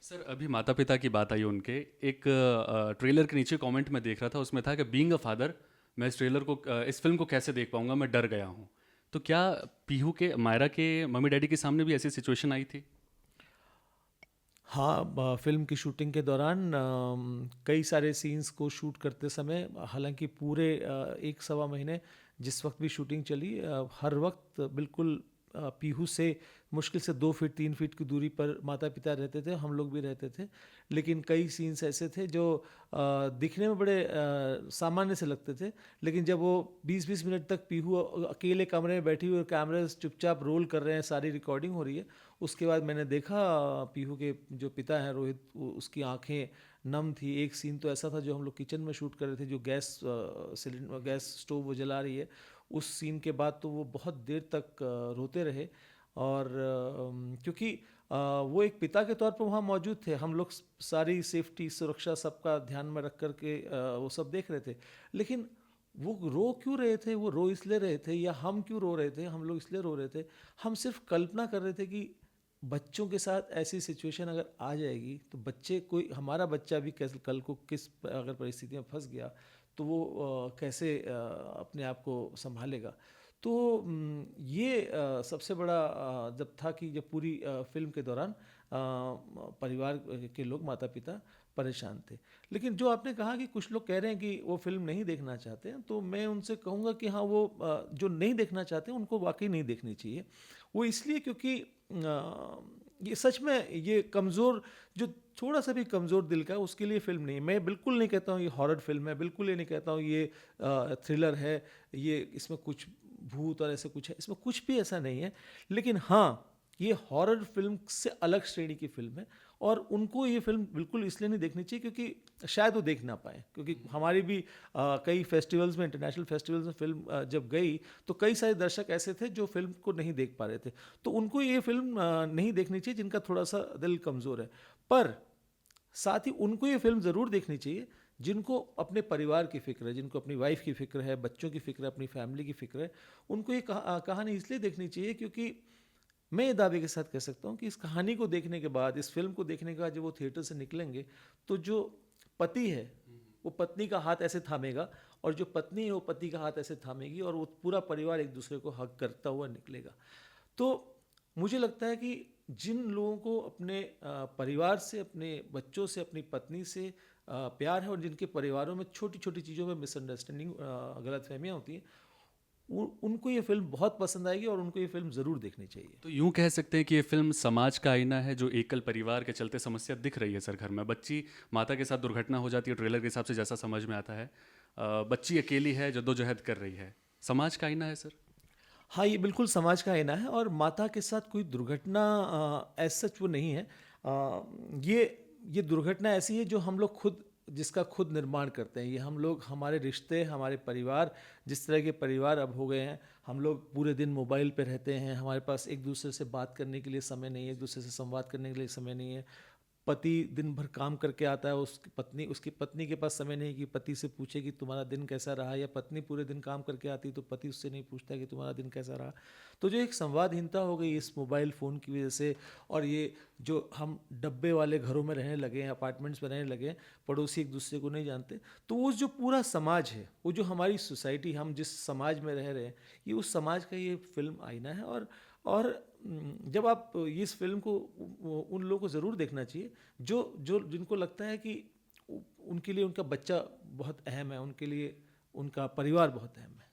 Sir अभी माता पिता की बात आई उनके एक ट्रेलर के नीचे कमेंट में देख रहा था, उसमें था कि बीइंग अ फादर मैं इस ट्रेलर को इस फिल्म को कैसे देख पाऊंगा, मैं डर गया हूँ। तो क्या पीहू के मायरा के मम्मी डैडी के सामने भी ऐसी सिचुएशन आई थी? हाँ, फिल्म की शूटिंग के दौरान कई सारे सीन्स को शूट करते समय, हालांकि पूरे एक सवा महीने जिस वक्त भी शूटिंग चली, हर वक्त बिल्कुल पीहू से मुश्किल से 2 फीट 3 फीट की दूरी पर माता पिता रहते थे, हम लोग भी रहते थे। लेकिन कई सीन्स ऐसे थे जो दिखने में बड़े सामान्य से लगते थे, लेकिन जब वो 20-20 मिनट तक पीहू अकेले कमरे में बैठी हुई और कैमरे चुपचाप रोल कर रहे हैं, सारी रिकॉर्डिंग हो रही है, उसके बाद मैंने देखा पीहू के जो पिता हैं रोहित, उसकी आंखें नम थी। एक सीन तो ऐसा था जो हम लोग किचन में शूट कर रहे थे, जो गैस सिलेंडर गैस स्टोव वो जला रही है, उस सीन के बाद तो वो बहुत देर तक रोते रहे। और क्योंकि वो एक पिता के तौर पर वहाँ मौजूद थे, हम लोग सारी सेफ्टी सुरक्षा सबका ध्यान में रख कर के वो सब देख रहे थे। लेकिन वो रो क्यों रहे थे? वो रो इसलिए रहे थे, या हम क्यों रो रहे थे? हम लोग इसलिए रो रहे थे, हम सिर्फ कल्पना कर रहे थे कि बच्चों के साथ ऐसी सिचुएशन अगर आ जाएगी तो बच्चे, कोई हमारा बच्चा भी कैसे कल को किस अगर परिस्थिति में फंस गया तो वो कैसे अपने आप को संभालेगा। तो ये सबसे बड़ा जब था कि जब पूरी फिल्म के दौरान परिवार के लोग, माता पिता परेशान थे। लेकिन जो आपने कहा कि कुछ लोग कह रहे हैं कि वो फिल्म नहीं देखना चाहते हैं, तो मैं उनसे कहूँगा कि हाँ, वो जो नहीं देखना चाहते हैं उनको वाकई नहीं देखनी चाहिए। वो इसलिए क्योंकि ये सच में ये कमज़ोर, जो थोड़ा सा भी कमज़ोर दिल का है, उसके लिए फ़िल्म नहीं है। मैं बिल्कुल नहीं कहता हूँ ये हॉरर फिल्म है, बिल्कुल ये नहीं कहता हूँ ये थ्रिलर है, ये इसमें कुछ भूत और ऐसे कुछ है, इसमें कुछ भी ऐसा नहीं है। लेकिन हाँ, ये हॉरर फिल्म से अलग श्रेणी की फिल्म है, और उनको ये फिल्म बिल्कुल इसलिए नहीं देखनी चाहिए क्योंकि शायद वो देख ना पाए, क्योंकि हमारी भी कई फेस्टिवल्स में, इंटरनेशनल फेस्टिवल्स में फिल्म जब गई तो कई सारे दर्शक ऐसे थे जो फिल्म को नहीं देख पा रहे थे। तो उनको ये फिल्म नहीं देखनी चाहिए जिनका थोड़ा सा दिल कमज़ोर है। पर साथ ही उनको ये फिल्म ज़रूर देखनी चाहिए जिनको अपने परिवार की फ़िक्र है, जिनको अपनी वाइफ की फ़िक्र है, बच्चों की फ़िक्र है, अपनी फैमिली की फ़िक्र है। उनको ये कहानी इसलिए देखनी चाहिए क्योंकि मैं ये दावे के साथ कह सकता हूँ कि इस कहानी को देखने के बाद, इस फिल्म को देखने के बाद जब वो थिएटर से निकलेंगे, तो जो पति है वो पत्नी का हाथ ऐसे थामेगा, और जो पत्नी है वो पति का हाथ ऐसे थामेगी, और वो पूरा परिवार एक दूसरे को हग करता हुआ निकलेगा। तो मुझे लगता है कि जिन लोगों को अपने परिवार से, अपने बच्चों से, अपनी पत्नी से प्यार है, और जिनके परिवारों में छोटी छोटी चीज़ों में मिसअंडरस्टैंडिंग, गलतफहमियाँ होती हैं, उनको ये फिल्म बहुत पसंद आएगी, और उनको ये फिल्म ज़रूर देखनी चाहिए। तो यूं कह सकते हैं कि ये फिल्म समाज का आईना है, जो एकल परिवार के चलते समस्या दिख रही है सर घर में। बच्ची, माता के साथ दुर्घटना हो जाती है ट्रेलर के हिसाब से जैसा समझ में आता है। बच्ची अकेली है, जद्दोजहद कर रही है। समाज का आईना है सर। हाँ, ये बिल्कुल समाज का आईना है, और माता के साथ कोई दुर्घटना एज सच वो नहीं है। ये दुर्घटना ऐसी है जो हम लोग खुद, जिसका खुद निर्माण करते हैं। ये हम लोग, हमारे रिश्ते, हमारे परिवार, जिस तरह के परिवार अब हो गए हैं, हम लोग पूरे दिन मोबाइल पे रहते हैं, हमारे पास एक दूसरे से बात करने के लिए समय नहीं है, एक दूसरे से संवाद करने के लिए समय नहीं है। पति दिन भर काम करके आता है, उसकी पत्नी के पास समय नहीं कि पति से पूछे कि तुम्हारा दिन कैसा रहा, या पत्नी पूरे दिन काम करके आती तो पति उससे नहीं पूछता कि तुम्हारा दिन कैसा रहा। तो जो एक संवादहीनता हो गई इस मोबाइल फ़ोन की वजह से, और ये जो हम डब्बे वाले घरों में रहने लगे हैं, अपार्टमेंट्स में रहने लगे हैं, पड़ोसी एक दूसरे को नहीं जानते, तो वो जो पूरा समाज है, वो जो हमारी सोसाइटी, हम जिस समाज में रह रहे हैं, ये उस समाज का ये फिल्म आईना है। और जब आप इस फिल्म को, उन लोगों को ज़रूर देखना चाहिए जो जो जिनको लगता है कि उनके लिए उनका बच्चा बहुत अहम है, उनके लिए उनका परिवार बहुत अहम है।